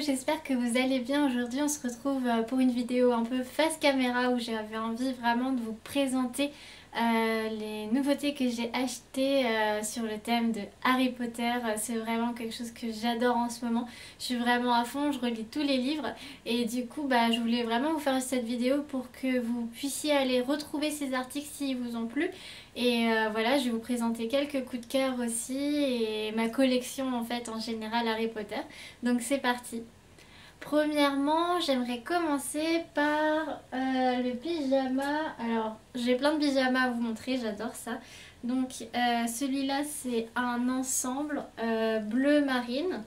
j'espère que vous allez bien. Aujourd'hui on se retrouve pour une vidéo un peu face caméra où j'avais envie vraiment de vous présenter les nouveautés que j'ai achetées sur le thème de Harry Potter. C'est vraiment quelque chose que j'adore en ce moment. Je suis vraiment à fond, je relis tous les livres et du coup je voulais vraiment vous faire cette vidéo pour que vous puissiez aller retrouver ces articles s'ils vous ont plu. Et voilà, je vais vous présenter quelques coups de cœur aussi et ma collection en fait en général Harry Potter. Donc c'est parti. Premièrement, j'aimerais commencer par le pyjama. Alors, j'ai plein de pyjamas à vous montrer, j'adore ça. Donc, celui-là, c'est un ensemble bleu marine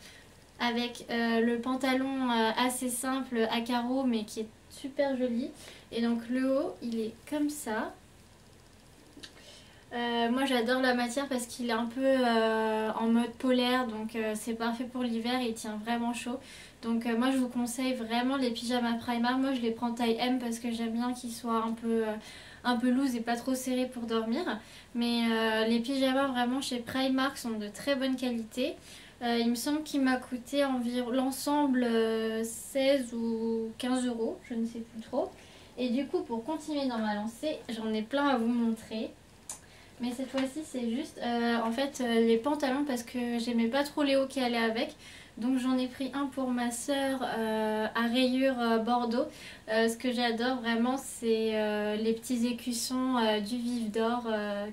avec le pantalon assez simple à carreaux mais qui est super joli. Et donc, le haut, il est comme ça. Moi j'adore la matière parce qu'il est un peu en mode polaire, donc c'est parfait pour l'hiver et il tient vraiment chaud. Donc moi je vous conseille vraiment les pyjamas Primark. Moi je les prends taille M parce que j'aime bien qu'ils soient un peu loose et pas trop serrés pour dormir. Mais les pyjamas vraiment chez Primark sont de très bonne qualité. Il me semble qu'il m'a coûté environ l'ensemble 16 ou 15 euros, je ne sais plus trop. Et du coup pour continuer dans ma lancée, j'en ai plein à vous montrer. Mais cette fois-ci c'est juste en fait les pantalons parce que j'aimais pas trop les hauts qui allaient avec. Donc j'en ai pris un pour ma soeur à rayures bordeaux. Ce que j'adore vraiment c'est les petits écussons du Vif d'Or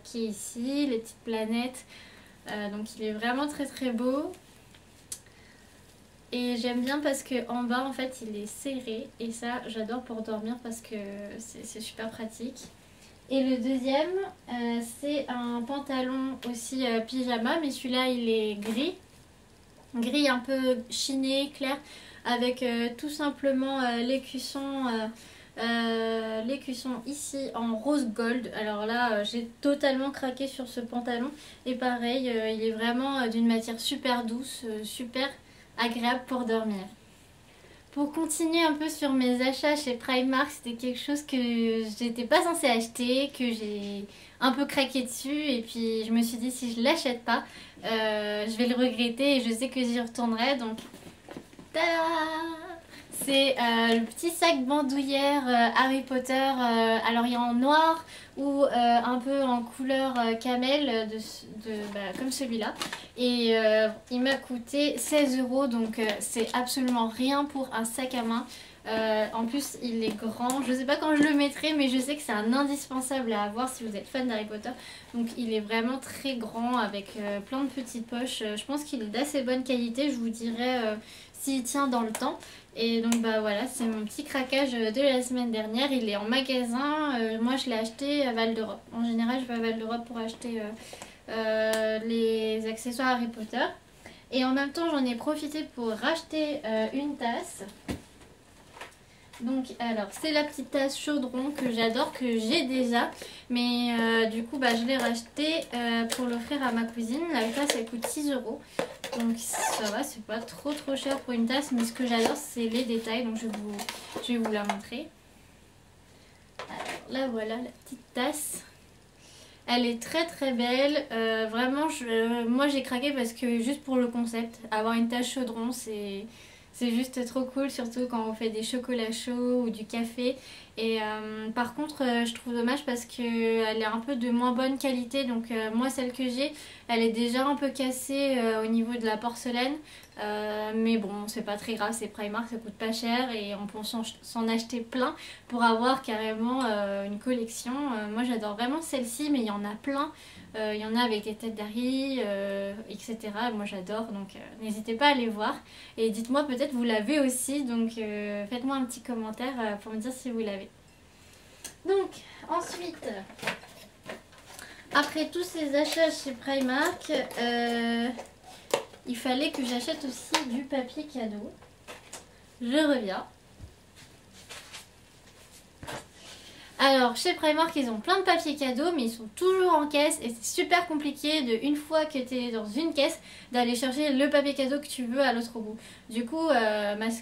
qui est ici, les petites planètes. Donc il est vraiment très très beau. Et j'aime bien parce que en bas en fait il est serré et ça j'adore pour dormir parce que c'est super pratique. Et le deuxième, c'est un pantalon aussi pyjama, mais celui-là il est gris. Gris un peu chiné, clair, avec tout simplement l'écusson ici en rose gold. Alors là, j'ai totalement craqué sur ce pantalon. Et pareil, il est vraiment d'une matière super douce, super agréable pour dormir. Pour continuer un peu sur mes achats chez Primark, c'était quelque chose que j'étais pas censée acheter, que j'ai un peu craqué dessus et puis je me suis dit si je l'achète pas, je vais le regretter et je sais que j'y retournerai. Donc, tada! C'est le petit sac bandoulière Harry Potter. Alors il y a en noir ou un peu en couleur camel comme celui-là. Et il m'a coûté 16 euros, donc c'est absolument rien pour un sac à main. En plus il est grand, je sais pas quand je le mettrai mais je sais que c'est un indispensable à avoir si vous êtes fan d'Harry Potter. Donc il est vraiment très grand avec plein de petites poches. Je pense qu'il est d'assez bonne qualité, je vous dirai s'il tient dans le temps. Et donc voilà, c'est mon petit craquage de la semaine dernière. Il est en magasin, moi je l'ai acheté à Val d'Europe. En général je vais à Val d'Europe pour acheter les accessoires Harry Potter. Et en même temps j'en ai profité pour racheter une tasse. Donc alors c'est la petite tasse chaudron que j'adore, que j'ai déjà. Mais du coup je l'ai racheté pour l'offrir à ma cousine. La tasse elle coûte 6 euros. Donc ça va, c'est pas trop cher pour une tasse. Mais ce que j'adore c'est les détails. Donc je vais vous la montrer. Alors là voilà la petite tasse. Elle est très très belle. Vraiment moi j'ai craqué parce que juste pour le concept. Avoir une tasse chaudron c'est juste trop cool, surtout quand on fait des chocolats chauds ou du café. Et par contre, je trouve dommage parce qu'elle est un peu de moins bonne qualité. Donc moi, celle que j'ai, elle est déjà un peu cassée au niveau de la porcelaine. Mais bon, c'est pas très grave, c'est Primark, ça coûte pas cher et on peut s'en acheter plein pour avoir carrément une collection. Moi, j'adore vraiment celle-ci, mais il y en a plein. Il y en a avec des têtes d'Harry, etc. Moi j'adore, donc n'hésitez pas à aller voir. Et dites-moi peut-être vous l'avez aussi, donc faites-moi un petit commentaire pour me dire si vous l'avez. Donc ensuite, après tous ces achats chez Primark, il fallait que j'achète aussi du papier cadeau. Je reviens. Alors chez Primark ils ont plein de papiers cadeaux mais ils sont toujours en caisse et c'est super compliqué de une fois que tu es dans une caisse d'aller chercher le papier cadeau que tu veux à l'autre bout. Du coup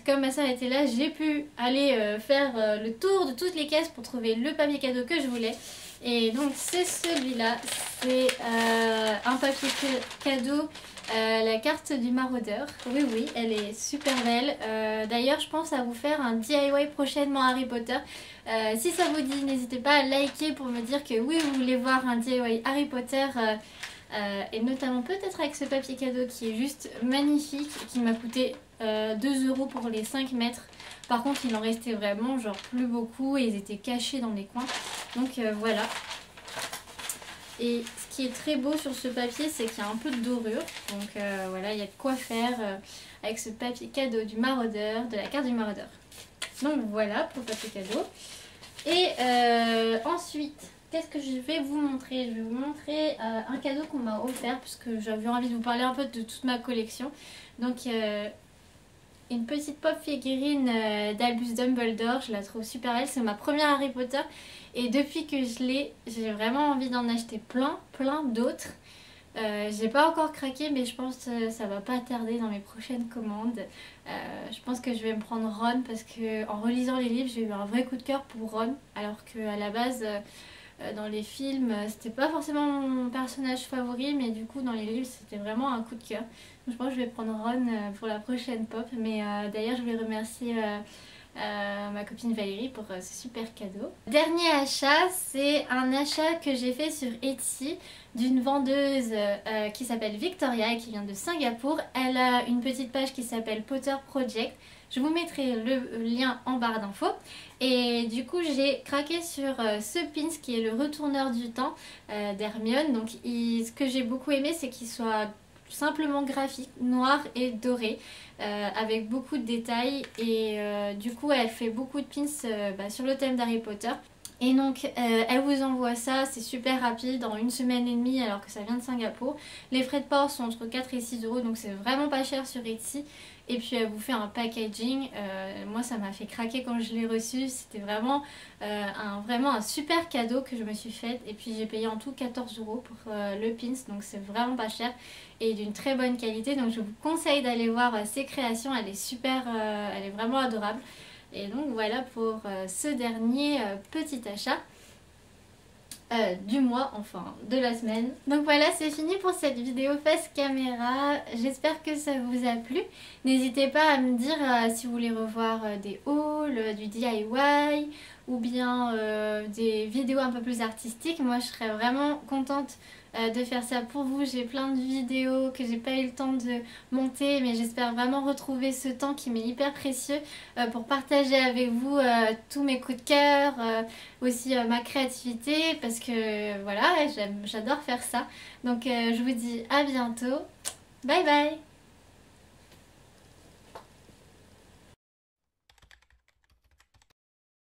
comme ma soeur était là, j'ai pu aller faire le tour de toutes les caisses pour trouver le papier cadeau que je voulais. Et donc c'est celui-là, c'est un papier cadeau, la carte du maraudeur. Oui oui, elle est super belle. D'ailleurs je pense à vous faire un DIY prochainement Harry Potter. Si ça vous dit, n'hésitez pas à liker pour me dire que oui vous voulez voir un DIY Harry Potter. Et notamment peut-être avec ce papier cadeau qui est juste magnifique, qui m'a coûté 2 € pour les 5 mètres. Par contre il en restait vraiment genre plus beaucoup et ils étaient cachés dans les coins. Donc voilà. Et ce qui est très beau sur ce papier, c'est qu'il y a un peu de dorure. Donc voilà, il y a de quoi faire avec ce papier cadeau du maraudeur, de la carte du maraudeur. Donc voilà pour le papier cadeau. Et ensuite, qu'est-ce que je vais vous montrer? Je vais vous montrer un cadeau qu'on m'a offert puisque j'avais envie de vous parler un peu de toute ma collection. Donc une petite pop figurine d'Albus Dumbledore, je la trouve super belle, c'est ma première Harry Potter et depuis que je l'ai, j'ai vraiment envie d'en acheter plein d'autres. J'ai pas encore craqué mais je pense que ça va pas tarder dans mes prochaines commandes. Je pense que je vais me prendre Ron parce que en relisant les livres j'ai eu un vrai coup de cœur pour Ron alors qu'à la base dans les films c'était pas forcément mon personnage favori mais du coup dans les livres c'était vraiment un coup de cœur. Donc, je pense que je vais prendre Ron pour la prochaine pop mais d'ailleurs je vais remercier ma copine Valérie pour ce super cadeau. Dernier achat, c'est un achat que j'ai fait sur Etsy d'une vendeuse qui s'appelle Victoria et qui vient de Singapour. Elle a une petite page qui s'appelle Potter Project. Je vous mettrai le lien en barre d'infos. Et du coup j'ai craqué sur ce pins qui est le retourneur du temps d'Hermione. Donc ce que j'ai beaucoup aimé c'est qu'il soit simplement graphique, noir et doré avec beaucoup de détails et du coup elle fait beaucoup de pins sur le thème d'Harry Potter. Et donc elle vous envoie ça, c'est super rapide, en 1 semaine et demie alors que ça vient de Singapour. Les frais de port sont entre 4 et 6 € donc c'est vraiment pas cher sur Etsy. Et puis elle vous fait un packaging, moi ça m'a fait craquer quand je l'ai reçu, c'était vraiment un super cadeau que je me suis fait. Et puis j'ai payé en tout 14 € pour le pins, donc c'est vraiment pas cher et d'une très bonne qualité. Donc je vous conseille d'aller voir ses créations, elle est super, elle est vraiment adorable. Et donc voilà pour ce dernier petit achat du mois, enfin de la semaine. Donc voilà, c'est fini pour cette vidéo face caméra. J'espère que ça vous a plu. N'hésitez pas à me dire si vous voulez revoir des hauls, du DIY ou bien des vidéos un peu plus artistiques. Moi je serais vraiment contente de faire ça pour vous. J'ai plein de vidéos que j'ai pas eu le temps de monter mais j'espère vraiment retrouver ce temps qui m'est hyper précieux pour partager avec vous tous mes coups de cœur, aussi ma créativité parce que voilà, j'adore faire ça. Donc je vous dis à bientôt, bye bye.